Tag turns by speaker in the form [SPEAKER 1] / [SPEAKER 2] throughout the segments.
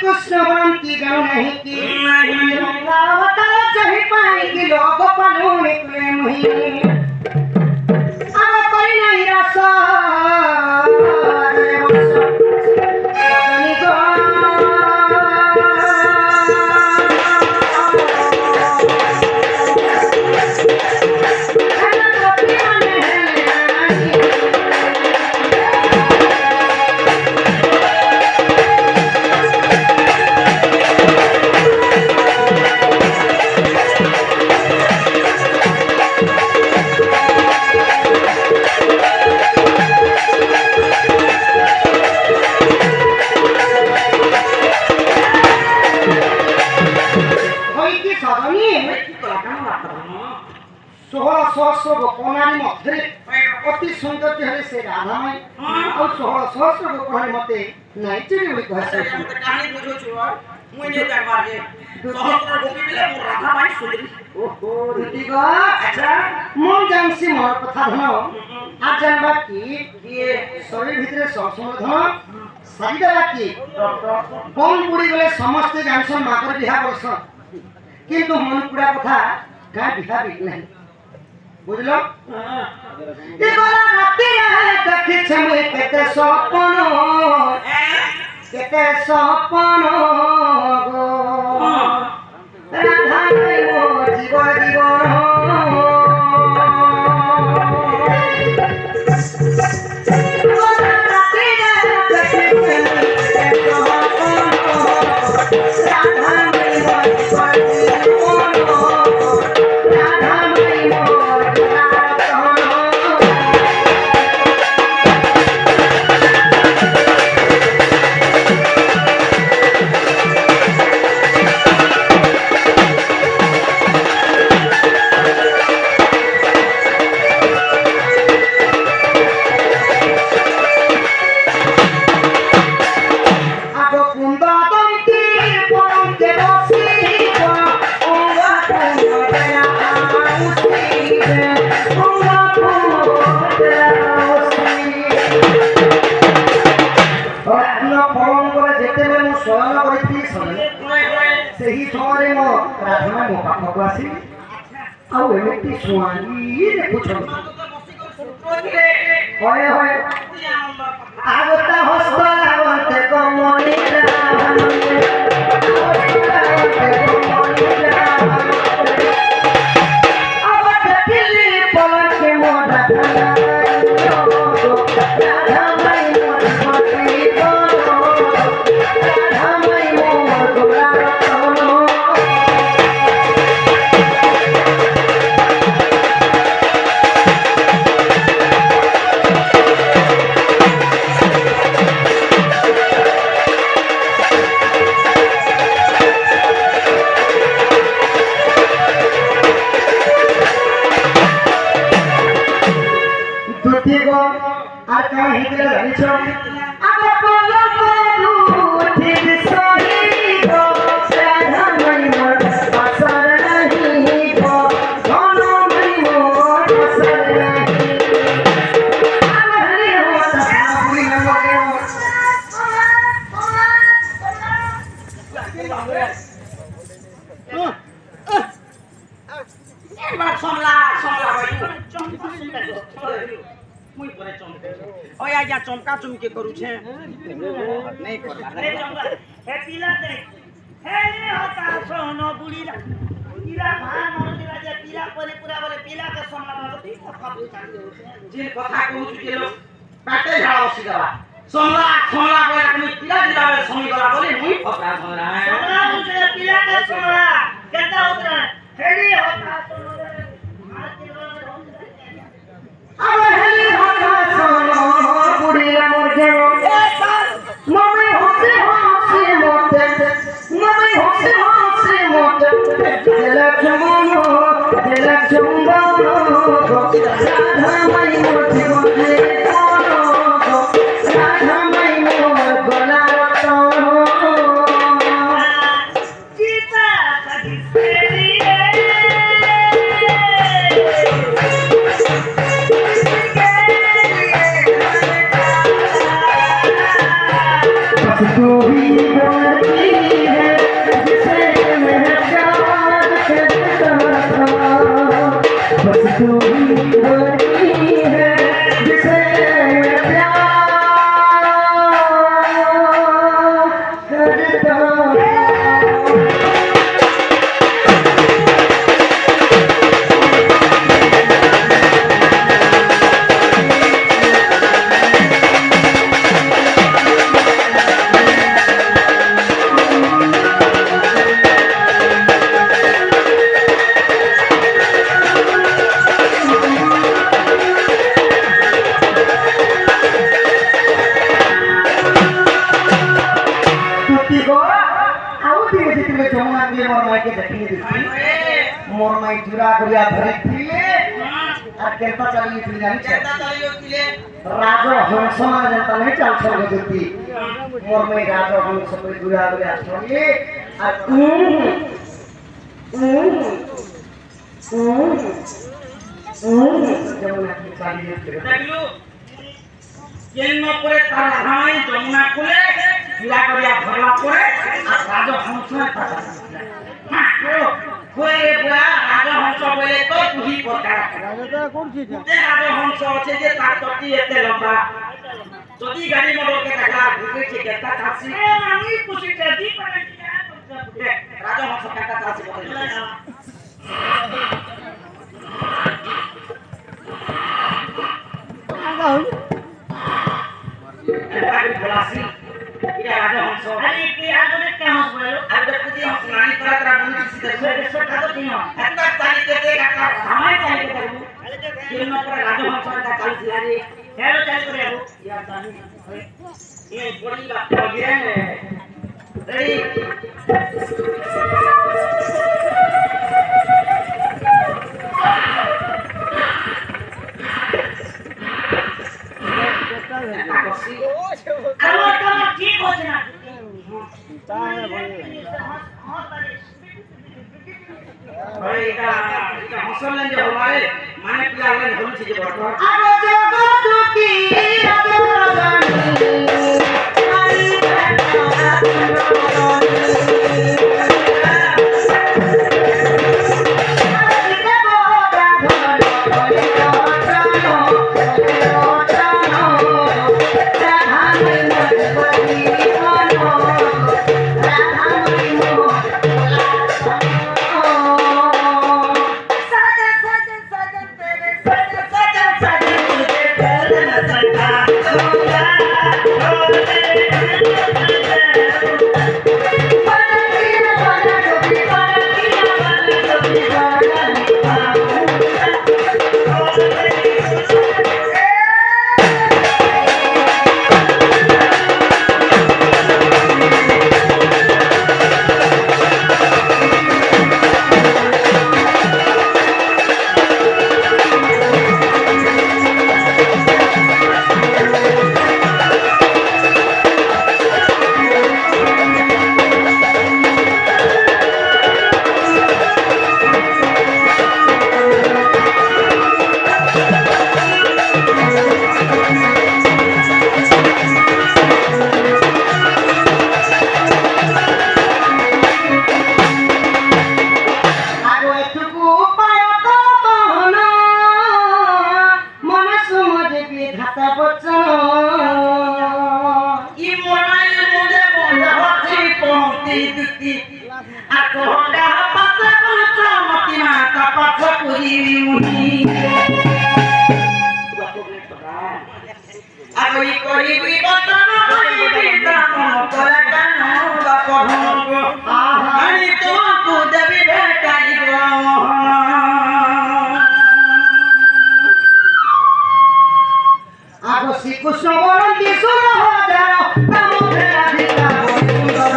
[SPEAKER 1] कृष्ण बनती गाँव नहीं की अवतार जही पाएंगे लोग पनु निकले मुही अब कोई नहीं रसा सहस्र गोपनारी मध्य अति सौंदर्य हेले से राधामय और सहस्र गोपनारी मते नहीं चली बोली कहे
[SPEAKER 2] कहानी बुझो छु मुई ने जानबार जे सहस्र गोपी मिले मोर राधामय सुंदरी
[SPEAKER 1] ओहो रुति गो अच्छा मन जानसी मोर कथा धन आ जानबा की सभी भितरे सरसम धन सारीदा की बन पुड़ी गले समस्त जानसन माकर बिहा वर्ष किंतु मन पुरा कथा का बिहा बिक नहीं बुझलो एबारा राती देखि छमे केते सपन गो राधा मो जीवन सही थोड़े मो प्रार्थना मो पाप को आसी आउ एमिति सुआनी रे पूछो होय होय आवता हस्तलावते कमोनी आवता दिल्ली पलट के मोड़ा चमका चमके करू छे नहीं करला रे चमका हे पीला दे हे ने होता सोनो बुली ला पीला भान और दिला जे पीला परे पूरा बोले पीला के सोना ठीक कथा पूछा जे कथा कहू के लोग काटे झाओ सिगला सोना सोना बोले तुम पीला दिला बोले सोनी गला बोले मुई फकरा सोना है सोना मुझे पीला के सोना केता उतरा हेडी होता सोनो अब हेली होता सोनो बुढ़िया मुझे मम्मी हंसी मोटे दिला चुम्बो राधा मई मोटे राधा मई मोर गला जीता तू ही
[SPEAKER 3] মাইকে দেখিনি দেখি মোর মাই জুরা করিয়া ধরিছিলে আর কেনটা চালিয়েছিল জানিস
[SPEAKER 2] চেষ্টা চালিয়েছিলে
[SPEAKER 3] রাজ হংস মানে জানতা নাই চাল সঙ্গে যদি মোর মাই রাজ হংস করে জুরা করিয়া সঙ্গে আর যেমন আপনি চালিয়েছিল
[SPEAKER 2] দেখলু কেন করে তার রাধামাই যমুনা খুলে জুড়া করিয়া ধরলা পরে আর রাজহংসের কথা হয়ে পুরা রাজহংস বলে তো তুই প্রকার রাজহংস আছে যে তার তটি এতে লম্বা যদি গাড়ি মোটরকে দেখা ঘুরেছে কেতা কাছে আমি খুশি দি রাজহংস কাটা কাছে বলে বলাসি এটা রাজহংস আরে কি আগনে কেমন বলো আরে পুজি হংস নানি করা করা বলি দিছি দেখো কাটো কি হয় একটা চালিতে দে একটা সময় চালিতে দেবো কেন করে রাজহংসটা চালিতে আরে হেলো চালি করে আবো ইয়ার জানি এই বড়ি লাগা গিয়ে রেডি ঠিক হচ্ছে না এটা হসলেন যে হমারে মানে পিলালে বলছি যে বড়
[SPEAKER 3] আর জগৎটি
[SPEAKER 2] আগই করিবি বতন করিবি দামন কলাকানো বাপহঙ্গ আমি তোমাকে দেবি ভেটাইব
[SPEAKER 3] আগো শ্রীকৃষ্ণ বরন্তি সুর হাজার নাম ফেরা দিলা সুন্দর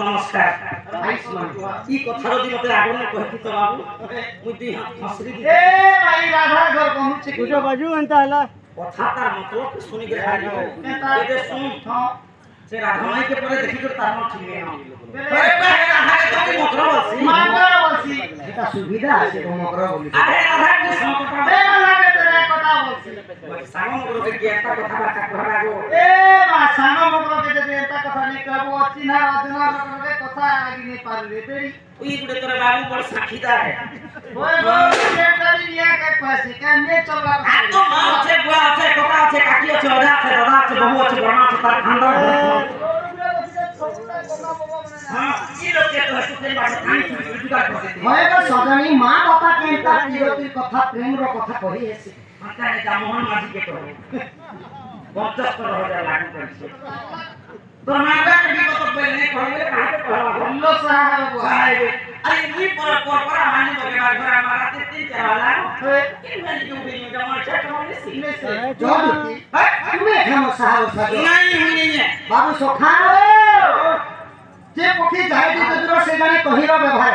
[SPEAKER 2] নমস্কার কি কথার দিনতে আগুনে কহিত বাবু মুই দুই হাত ফসরি দি
[SPEAKER 3] এ ভাই রাধা ঘর পৌঁছে কুটো বাজু এন্তা হলা
[SPEAKER 2] কথা তার মতলব শুনি করে হারি এতে শুন সে রাধা মাইকে পরে দেখি তো তার মত ঠিক না আরে ভাই রাধা কে মন্ত্র বলছি
[SPEAKER 3] মাত্র বলছি এটা সুবিধা আছে মন্ত্র বলি
[SPEAKER 2] আরে রাধা কি সমকটা
[SPEAKER 3] এ রাধা কে তোরা
[SPEAKER 2] কথা বলছি
[SPEAKER 1] ସାଙ୍ଗ ମୋର କି ଏଟା କଥାବାର୍ତ୍ତା କରାଗো
[SPEAKER 2] এ মা সাঙ্গ মগরকে যদি এটা কথা নি কব চিনা অদিনা লোককে কথা লাগি নি পারবে বেড়ি
[SPEAKER 1] ওই গুড়ে তোর বাবু বড় সাক্ষীদার
[SPEAKER 2] ওই এটা নিয়া কে কইছি কেনে চললা
[SPEAKER 1] আ তো মা আছে বুয়া আছে ককা আছে কাকি আছে ওরা আছে দাদা আছে বহু আছে বড় আছে তার খানদান হ্যাঁ কি লোকে তো হসুতে বাসা খানি জুগাড় করে দে
[SPEAKER 3] হয় গো সজনী মা বাপা কেনতা বিরতির কথা প্রেমর কথা কহি হেছি
[SPEAKER 1] মাতা এটা মোহন মাঝি কে তো ৭৫,০০০ লাগু করছে তো নাগা কি কত বলনে কইলে কাকে কহবা
[SPEAKER 2] বললো সাহেব
[SPEAKER 1] সাহেব আরে মুই পর মানি বগে বার ঘর আমার হাতে ৩-৪ হাজার কি মানে কি উঠে নিয়ে আমার ছেট মানে সিনেছে
[SPEAKER 3] জয়ন্তী তুমি এখানে সাহায্য সাজো
[SPEAKER 1] নাই হুনি নে
[SPEAKER 3] বাবু সখা যে পক্ষী যাই দিদুর সে জানে কহির ব্যবহার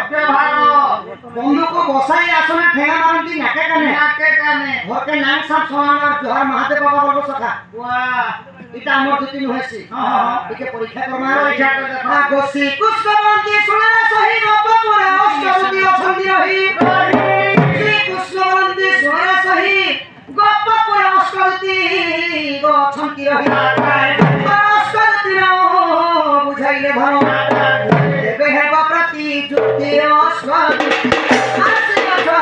[SPEAKER 3] বন্ধুকে বসাই আসনে ঠেঙা মারন্তি নাকে কানে ঘরকে নাম সাপ সমানার জোহার মহাদেব বাবা বলবো সখা
[SPEAKER 2] ওয়াহ
[SPEAKER 3] এটা আমার দুটি নহৈছি একে পরীক্ষা করমা গছি কুষ্ণবন্তী সোনারা সহি গপপুরা অষ্টবতী অছন্তি রহি শ্রী কুষ্ণবন্তী সোনারা সহি গপপুরা অষ্টবতী অছন্তি রহি অষ্টবতী বুঝাইলে ধর দেবে হেব প্রতি যুক্তি অষ্টবতী আসি কথা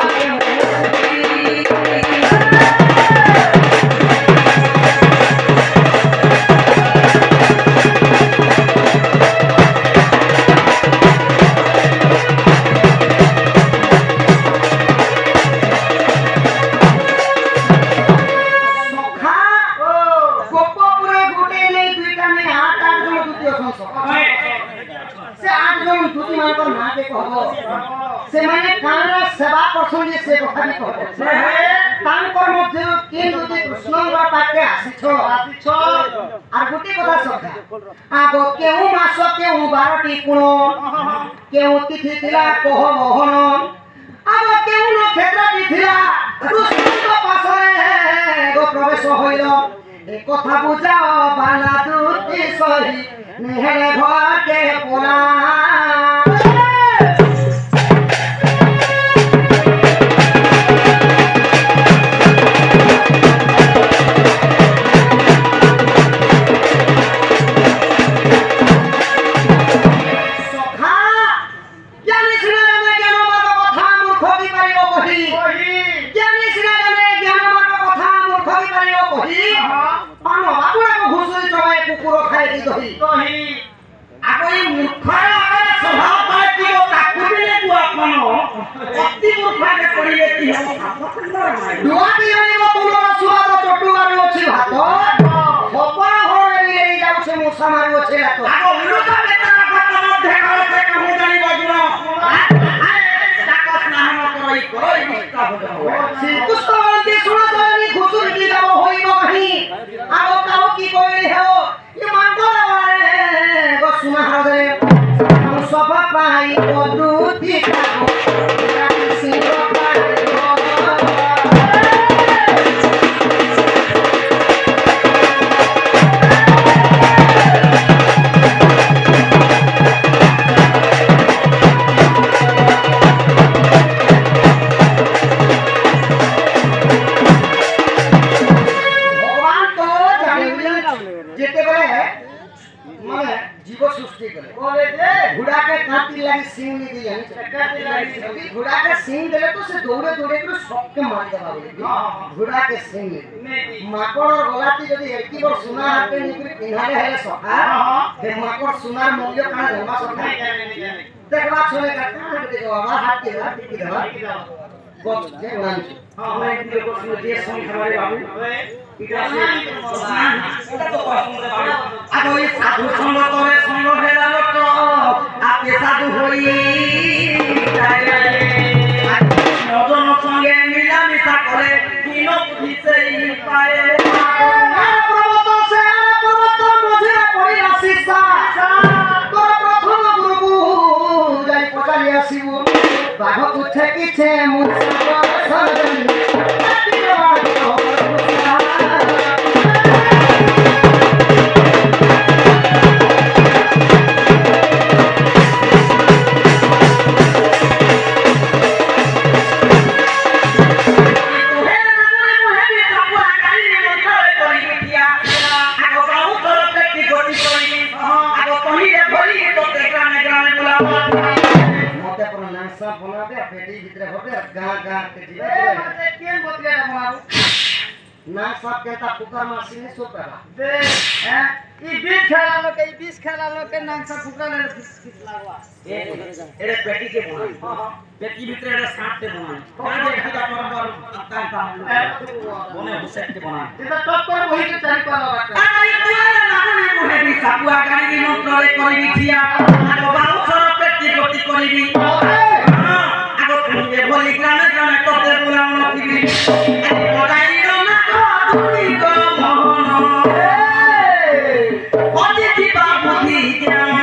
[SPEAKER 3] ସେମାନେ କାରଣ ସେବା କରୁଛନ୍ତି ସେ କଥା ବି କହୁଛନ୍ତି ତାଙ୍କର ମଧ୍ୟରୁ କିଏ ଯଦି କୃଷ୍ଣଙ୍କ ପାଖେ ଆସିଛ আর গোটে কথা সখা আগ কেউ মাস কেউ 12টি কোণ কেউ তিথি ଥିଲା কহ মোহন আগ কেউ নক্ষত্রটি ଥିଲା কৃষ্ণଙ୍କ পাশে গো প্রবেশ হইল এ কথা বুঝাও বালা দুটি সহি নেহেলে ঘরকে পোলা घोड़ा के सिंह माकड़ और गलाती यदि एकी बार सुना हाथे निकरी पिन्हाले हेले सखा हे माकड़ सुनार मूल्य काना धर्मा सखा देखबा छोले काटा देखो आवाज हाथ के हाथ की दवा गच जे नाम हां मैं इनके को सुन जे संग हमारे बाबू इटा से এটা তো পছন্দ বাবু আগে ওই সাধু সঙ্গ করে সঙ্গ হেলা লোক আপে সাধু হই নজন সঙ্গে মিলামিশা করে কিনো বুঝিছেই পায় পর্বত সে পর্বত মঝিরে পড়ি আসিসা তোর প্রথম গুরু যাই পচালি আসিব বাঘ উঠে কিছে মুসা সজনী पर नांसा बना दे पेटी भीतर होबे गां के जीवा
[SPEAKER 2] ए केन बतले बनाबो
[SPEAKER 3] नांसा केता कुकर मशीन सोपेला
[SPEAKER 2] दे हैं ई बीस खेला लो के नांसा फुकरा ले किस लागवा
[SPEAKER 1] एड़े पेटी के बना पेटी भीतर एड़े सांप के बना काजे किदा पर काम बोने हुसैन के बना
[SPEAKER 2] এটা টক্কর বহি के চারি পালা বাটা
[SPEAKER 1] আরে তুই নামনি মুহেবি সাপুয়া গাড়ি মন্ত্ররে করিবি ঠিয়া আগো বাউ সর পেটি গতি করিবি আগো তুমি বলি গ্রামে গ্রামে তোতে বুলাও নথিবি বড়াই না তুমি গো মোহন ওজি দিবা বুদ্ধি জ্ঞান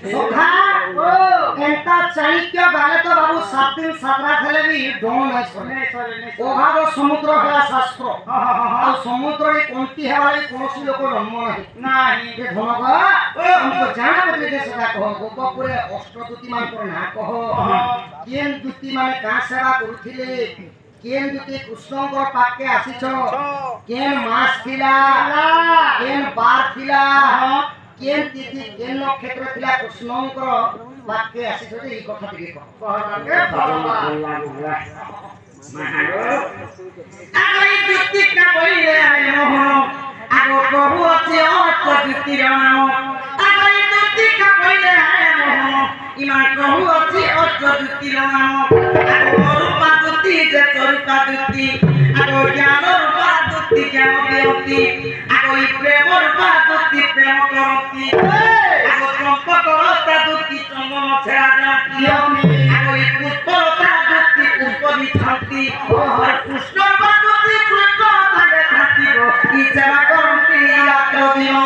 [SPEAKER 3] सोखा एंता चाणक्य गाले तो बाबू 7 दिन 7 रात हेले भी डोन है सोने ओहा तो समुद्र है शास्त्र और समुद्र रे कोंती है वाली कोनोसी लोक जन्म नहीं ये धनग हमको जाना बदले दे सका कहो गोपपुरे अष्टदूती मान पर ना कहो केन दूती माने का सेवा करूथिले केन दूती कृष्णकर पाके आसीछ केन मास थिला केन बार थिला केन तिथि केन नक्षत्र थिला कृष्णकर पाके आसीछ ए कथा टिके कह
[SPEAKER 1] महारो आगई दुती का बोले आए मोहन आगो प्रभु अछि अर्थ दुती राम आगई दुती का बोले आए मोहन इमान प्रभु अछि अर्थ दुती राम आगो रूपा दुती जे रूपा दुती आगो ज्ञान रूपा दुती ज्ञान बेअति आगो प्रेम रूपा दुती प्रेम करती आगो चंपक रता दुती चंदन छेड़ा जाती आगो पुष्पलता दुती पुष्प बिछाती और पुष्प दुती पुष्प थाके थाकिबो की सेवा करती रात दिन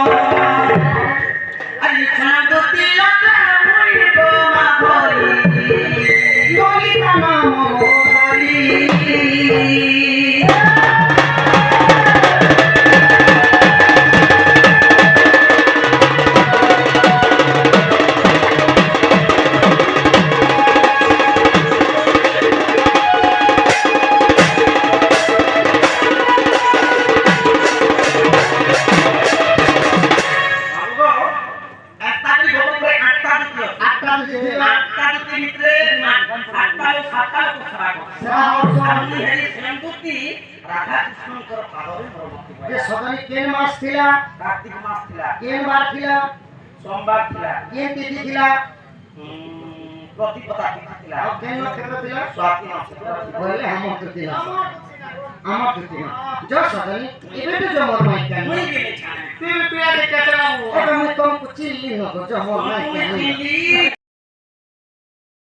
[SPEAKER 1] अली छान दुती लता मुई गो मा भरी योगिता नाम मोहरी
[SPEAKER 3] केन मास थिला
[SPEAKER 1] कार्तिक मास थिला
[SPEAKER 3] केन बार थिला
[SPEAKER 1] सोमवार थिला
[SPEAKER 3] केन तिथि थिला
[SPEAKER 1] प्रतिपदा तिथि थिला
[SPEAKER 3] और केन नक्षत्र थिला
[SPEAKER 1] स्वाति नक्षत्र
[SPEAKER 3] बोले हम तो थिला आमा तो थिला जो सदनी एबे तो जो मोर माइक का
[SPEAKER 1] मुई के छाने
[SPEAKER 2] तीन पिया के कचरा
[SPEAKER 3] एबे मुई तुम कुछ न को जो मोर माइक का